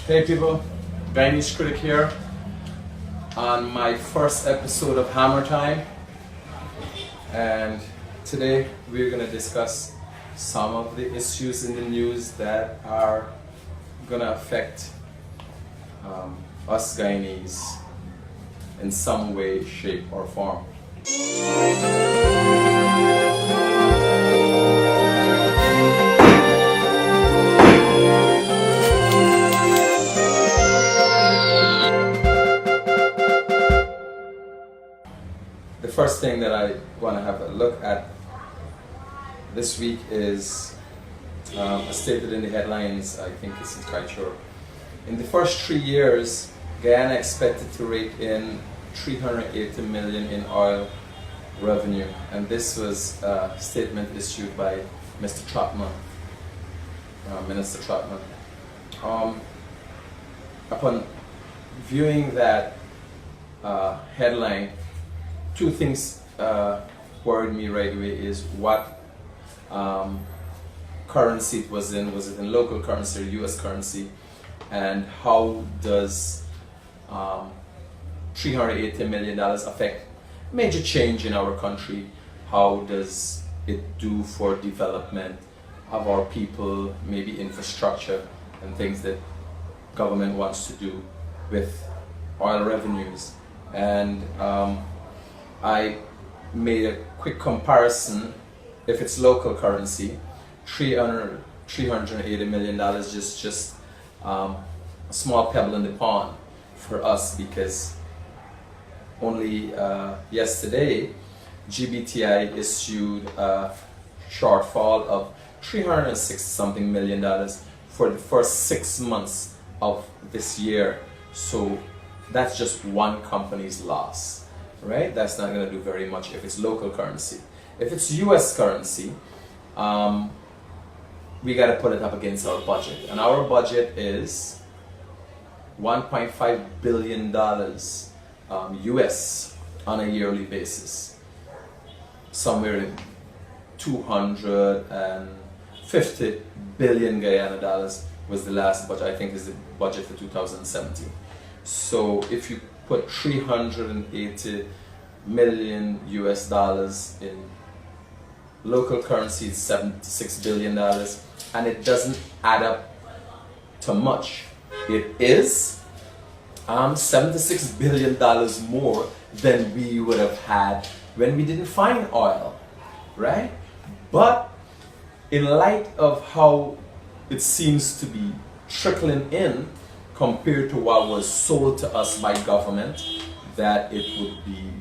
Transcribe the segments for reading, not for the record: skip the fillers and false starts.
Hey people, Guyanese Critic here on my first episode of Hammer Time, and today we're going to discuss some of the issues in the news that are going to affect us Guyanese in some way, shape or form. The first thing that I want to have a look at this week is stated in the headlines. I think this is quite sure. In the first 3 years, Guyana expected to rake in 380 million in oil revenue, and this was a statement issued by Mr. Trotman, Minister Trotman. Upon viewing that headline, two things worried me right away is what currency it was in. Was it in local currency or US currency? And how does $380 million affect major change in our country? How does it do for development of our people, maybe infrastructure and things that government wants to do with oil revenues? And I made a quick comparison. If it's local currency, $380 million is just a small pebble in the pond for us, because only yesterday GBTI issued a shortfall of $360 something million for the first 6 months of this year. So that's just one company's loss. Right? That's not going to do very much if it's local currency. If it's US currency, we got to put it up against our budget. And our budget is $1.5 billion US on a yearly basis. Somewhere in 250 billion Guyana dollars was the last budget. I think is the budget for 2017. So if you put 380 million US dollars in local currency, it's $76 billion, and it doesn't add up to much. It is $76 billion more than we would have had when we didn't find oil, right? But in light of how it seems to be trickling in compared to what was sold to us by government, that it would be,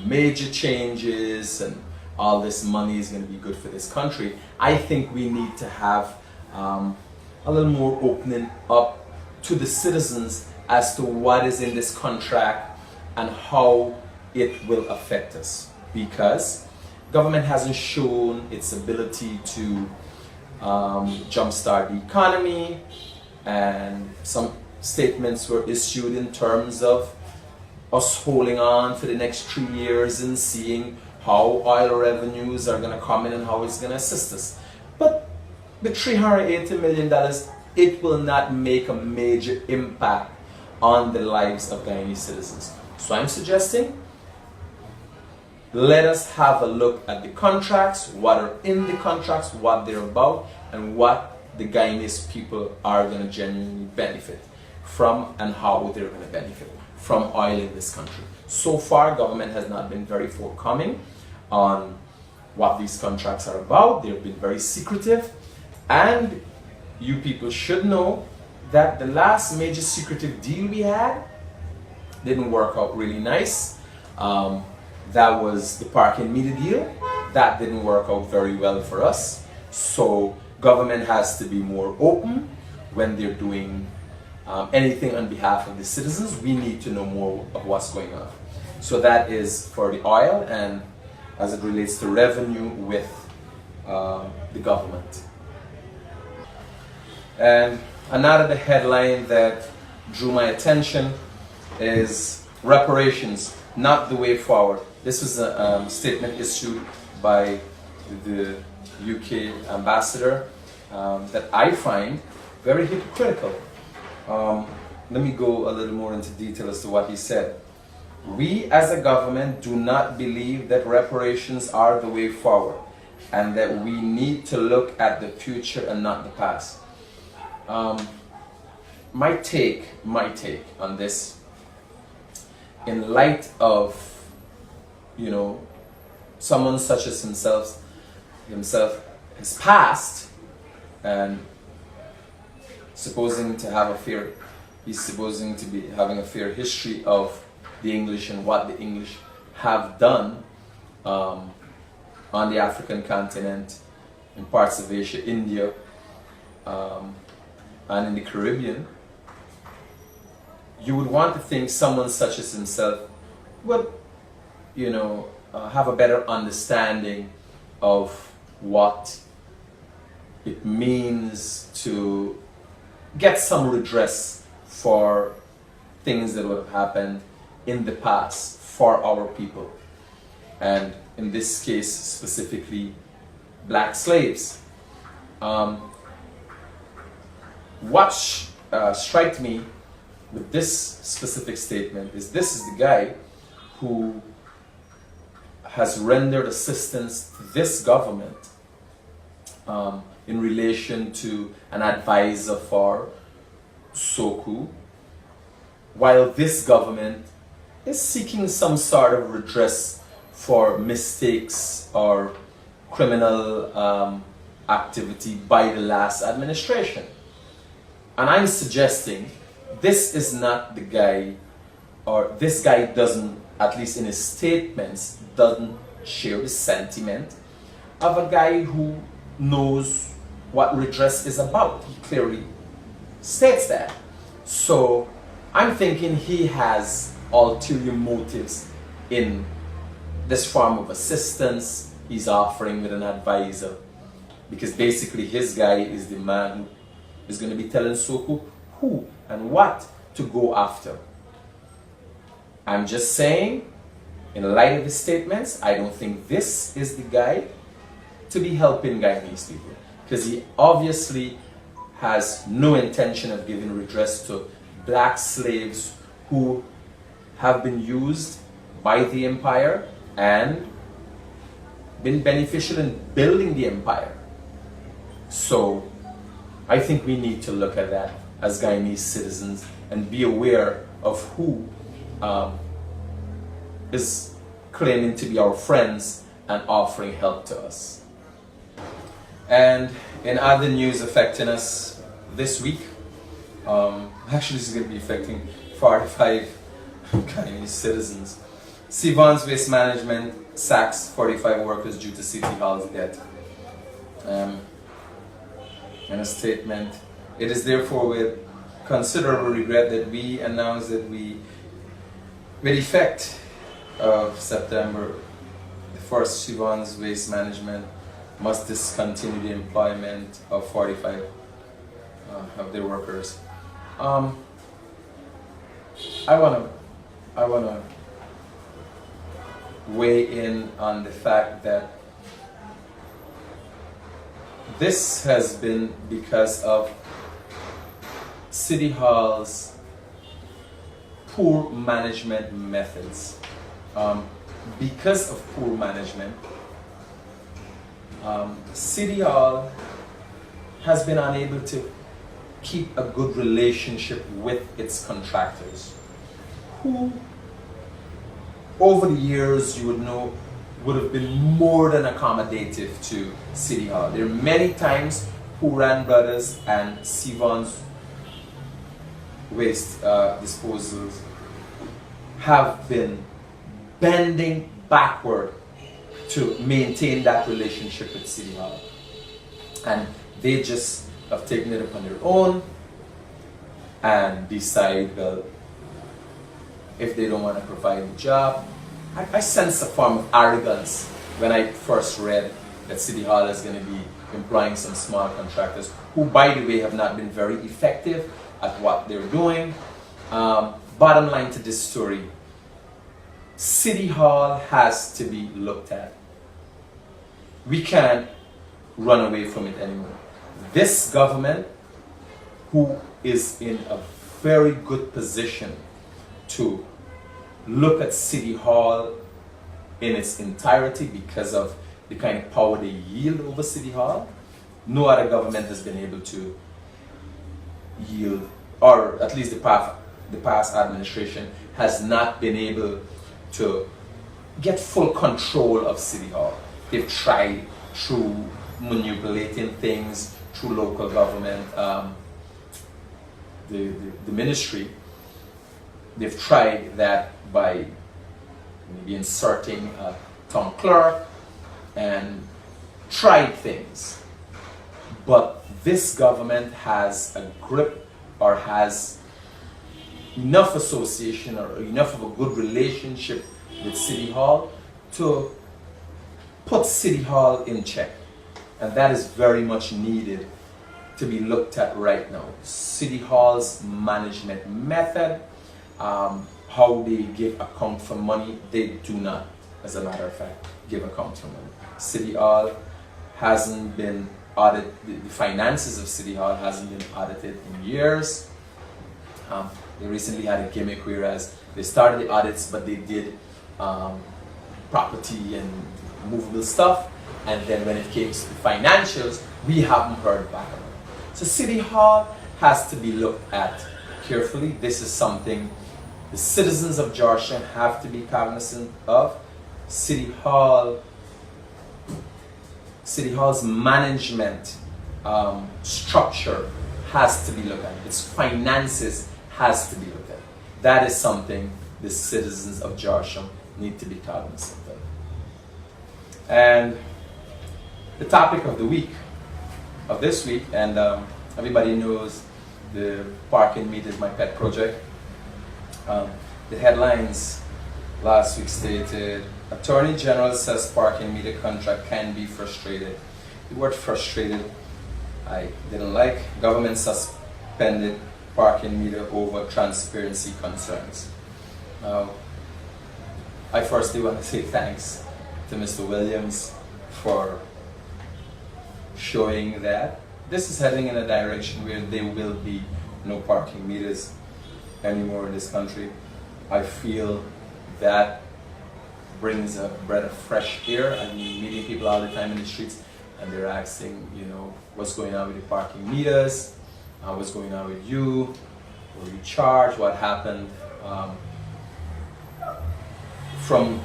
major changes and all this money is going to be good for this country, I think we need to have a little more opening up to the citizens as to what is in this contract and how it will affect us, because government hasn't shown its ability to jumpstart the economy, and some statements were issued in terms of us holding on for the next 3 years and seeing how oil revenues are going to come in and how it's going to assist us. But the $380 million, it will not make a major impact on the lives of Guyanese citizens. So I'm suggesting, let us have a look at the contracts, what are in the contracts, what they're about, and what the Guyanese people are going to genuinely benefit from, and how they're going to benefit from oil in this country. So far, government has not been very forthcoming on what these contracts are about. They've been very secretive, and you people should know that the last major secretive deal we had didn't work out really nice. That was the parking meter deal. That didn't work out very well for us. So government has to be more open when they're doing anything on behalf of the citizens. We need to know more of what's going on. So that is for the oil, and as it relates to revenue with the government. And another headline that drew my attention is reparations, not the way forward. This was a statement issued by the UK ambassador that I find very hypocritical. Let me go a little more into detail as to what he said. We as a government do not believe that reparations are the way forward and that we need to look at the future and not the past. My take on this, in light of, someone such as himself has passed, and he's supposing to be having a fair history of the English and what the English have done on the African continent, in parts of Asia, India, and in the Caribbean. You would want to think someone such as himself would, have a better understanding of what it means to get some redress for things that would have happened in the past for our people, and in this case specifically black slaves. What struck me with this specific statement is this is the guy who has rendered assistance to this government in relation to an advisor for Soku, while this government is seeking some sort of redress for mistakes or criminal activity by the last administration. And I'm suggesting this is not the guy, or this guy doesn't, at least in his statements, doesn't share the sentiment of a guy who knows what redress is about. He clearly states that. So I'm thinking he has ulterior motives in this form of assistance he's offering with an advisor, because basically his guy is the man who is going to be telling Soku who and what to go after. I'm just saying, in light of his statements, I don't think this is the guy to be helping Guyanese people, because he obviously has no intention of giving redress to black slaves who have been used by the empire and been beneficial in building the empire. So I think we need to look at that as Guyanese citizens and be aware of who is claiming to be our friends and offering help to us. And in other news affecting us this week, actually this is going to be affecting 45 Guyanese citizens. Sivan's Waste Management sacks 45 workers due to City Hall's debt. In a statement, it is therefore with considerable regret that we announce that we, with effect of September the 1st, Sivan's Waste Management must discontinue the employment of 45 of their workers. I wanna weigh in on the fact that this has been because of City Hall's poor management methods. Because of poor management, City Hall has been unable to keep a good relationship with its contractors, who over the years you would know would have been more than accommodative to City Hall. There are many times Huran Brothers and Sivan's Waste Disposals have been bending backward to maintain that relationship with City Hall, and they just have taken it upon their own and decide, well, if they don't want to provide the job. I sense a form of arrogance when I first read that City Hall is going to be employing some small contractors who, by the way, have not been very effective at what they're doing. Bottom line to this story, City Hall has to be looked at. We can't run away from it anymore. This government who is in a very good position to look at City Hall in its entirety because of the kind of power they yield over City Hall. No other government has been able to yield, or at least the past administration has not been able to get full control of City Hall. They've tried through manipulating things, through local government, the ministry. They've tried that by maybe inserting a town clerk and tried things. But this government has a grip, or has enough association or enough of a good relationship with City Hall to put City Hall in check. And that is very much needed to be looked at right now. City Hall's management method, how they give account for money, they do not, as a matter of fact, give account for money. City Hall hasn't been audited, the finances of City Hall hasn't been audited in years. They recently had a gimmick whereas they started the audits, but they did property and movable stuff, and then when it came to the financials, we haven't heard back on it. So City Hall has to be looked at carefully. This is something the citizens of Georgetown have to be cognizant of. City Hall's management structure has to be looked at. Its finances has to be looked at. That is something the citizens of Georgetown need to be cognizant of. And the topic of the week, of this week, and everybody knows the parking meter is my pet project. The headlines last week stated, Attorney General says parking meter contract can be frustrated. The word frustrated I didn't like. Government suspended parking meter over transparency concerns. Now, I firstly want to say thanks to Mr. Williams for showing that this is heading in a direction where there will be no parking meters anymore in this country. I feel that brings a breath of fresh air. I'm meeting people all the time in the streets, and they're asking, you know, what's going on with the parking meters? What's going on with you? Were you charged? What happened? From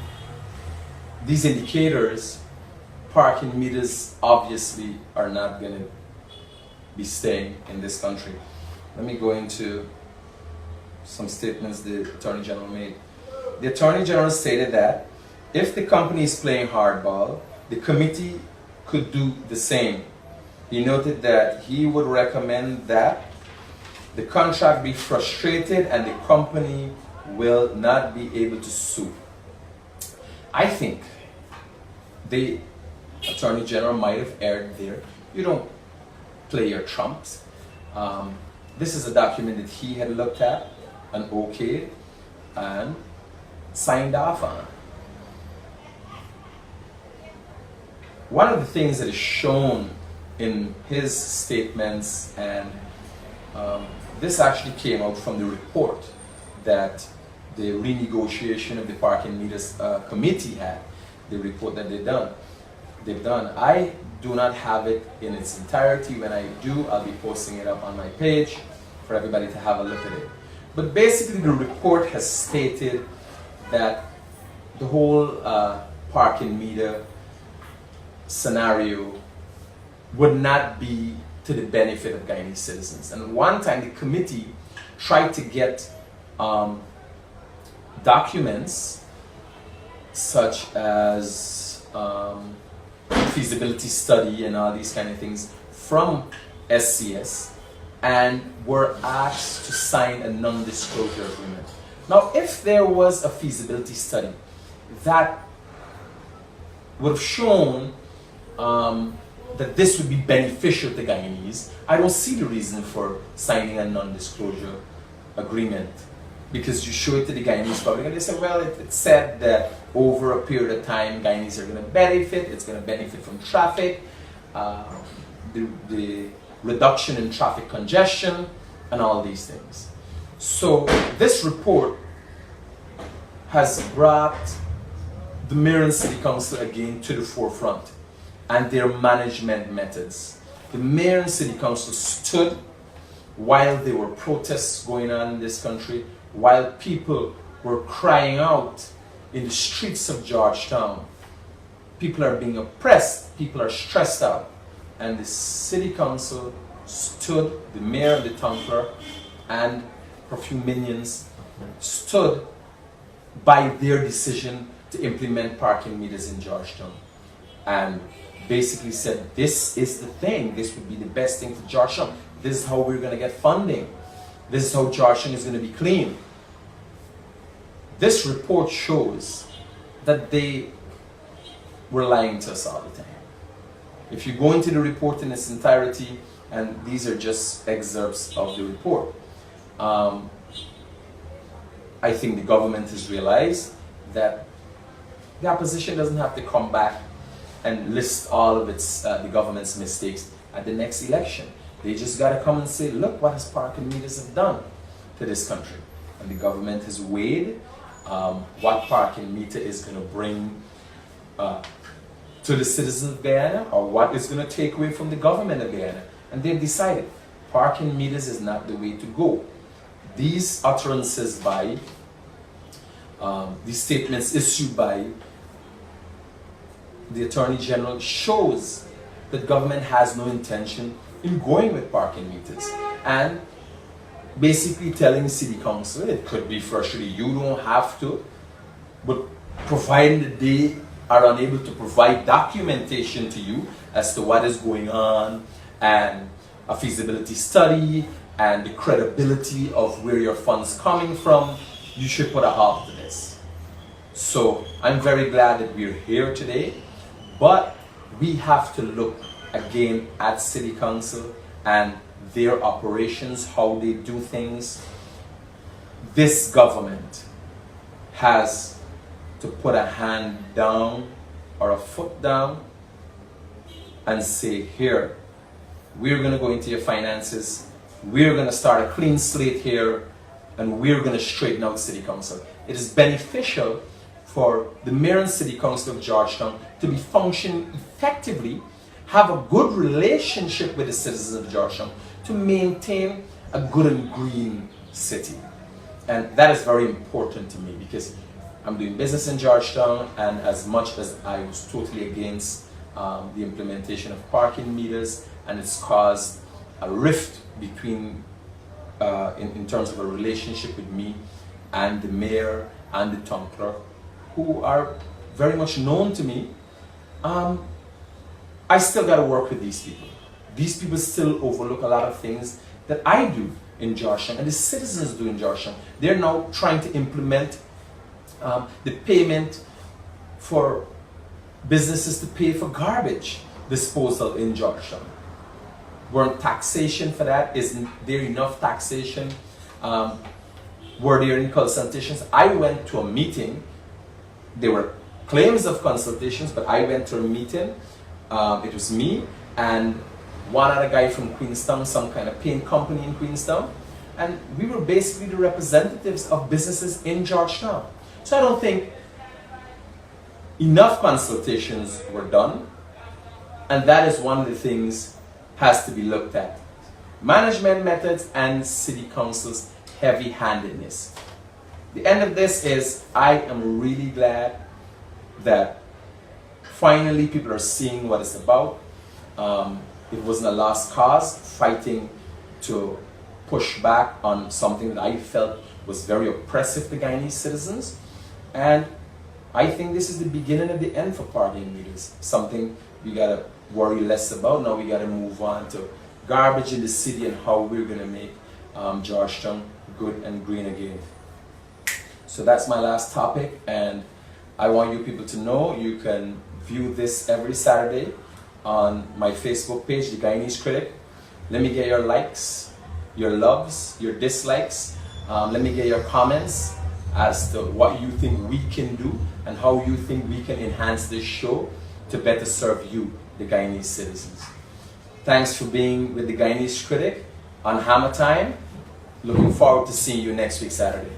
these indicators, parking meters obviously are not going to be staying in this country. Let me go into some statements the Attorney General made. The Attorney General stated that if the company is playing hardball, the committee could do the same. He noted that he would recommend that the contract be frustrated and the company will not be able to sue. I think the Attorney General might have erred there. You don't play your trumps. This is a document that he had looked at and okayed and signed off on. One of the things that is shown in his statements, and this actually came out from the report that the renegotiation of the parking meters committee had, the report that they've done. I do not have it in its entirety. When I do, I'll be posting it up on my page for everybody to have a look at it. But basically the report has stated that the whole parking meter scenario would not be to the benefit of Guyanese citizens. And one time the committee tried to get documents such as feasibility study and all these kind of things from SCS, and were asked to sign a non-disclosure agreement. Now, if there was a feasibility study that would have shown that this would be beneficial to Guyanese, I don't see the reason for signing a non-disclosure agreement, because you show it to the Guyanese public and they say, well, it said that over a period of time Guyanese are going to benefit, it's going to benefit from traffic. The reduction in traffic congestion, and all these things. So this report has brought the mayor and city council again to the forefront and their management methods. The mayor and city council stood while there were protests going on in this country, while people were crying out in the streets of Georgetown. People are being oppressed, people are stressed out. And the city council stood, the mayor and the town clerk and a few minions stood by their decision to implement parking meters in Georgetown. And basically said, this is the thing, this would be the best thing for Georgetown. This is how we're going to get funding. This is how Georgetown is going to be clean. This report shows that they were lying to us all the time. If you go into the report in its entirety, and these are just excerpts of the report, I think the government has realized that the opposition doesn't have to come back and list all of the government's mistakes at the next election. They just got to come and say, look what has parking meters have done to this country. And the government has weighed what parking meter is going to bring to the citizens of Guyana, or what is going to take away from the government of Guyana. And they've decided parking meters is not the way to go. These utterances by, these statements issued by the Attorney General shows that government has no intention in going with parking meters, and basically telling City Council, it could be frustrating, you don't have to, but provided they are unable to provide documentation to you as to what is going on, and a feasibility study, and the credibility of where your funds coming from, you should put a halt to this. So I'm very glad that we're here today, but we have to look again at City Council and their operations, how they do things. This government has to put a hand down or a foot down and say, here, we're going to go into your finances, we're going to start a clean slate here, and we're going to straighten out City Council. It is beneficial for the mayor and City Council of Georgetown to be functioning effectively, have a good relationship with the citizens of Georgetown, to maintain a good and green city. And that is very important to me, because I'm doing business in Georgetown, and as much as I was totally against the implementation of parking meters, and it's caused a rift between, in terms of a relationship with me and the mayor and the town clerk, who are very much known to me, I still got to work with these people. These people still overlook a lot of things that I do in Georgetown and the citizens do in Georgetown. They're now trying to implement the payment for businesses to pay for garbage disposal in Georgetown. Weren't taxation for that? Isn't there enough taxation? Were there any consultations? I went to a meeting. There were claims of consultations, but I went to a meeting. It was me and one other guy from Queenstown, some kind of paint company in Queenstown, and we were basically the representatives of businesses in Georgetown. So I don't think enough consultations were done, and that is one of the things has to be looked at. Management methods and City Council's heavy-handedness. The end of this is, I am really glad that finally people are seeing what it's about. It wasn't a lost cause, fighting to push back on something that I felt was very oppressive to Guyanese citizens. And I think this is the beginning of the end for parking meters. Something we gotta worry less about. Now we gotta move on to garbage in the city and how we're gonna make Georgetown good and green again. So that's my last topic, and I want you people to know you can view this every Saturday on my Facebook page, the Guyanese Critic. Let me get your likes, your loves, your dislikes. Let me get your comments as to what you think we can do and how you think we can enhance this show to better serve you, the Guyanese citizens. Thanks for being with the Guyanese Critic on Hammer Time. Looking forward to seeing you next week, Saturday.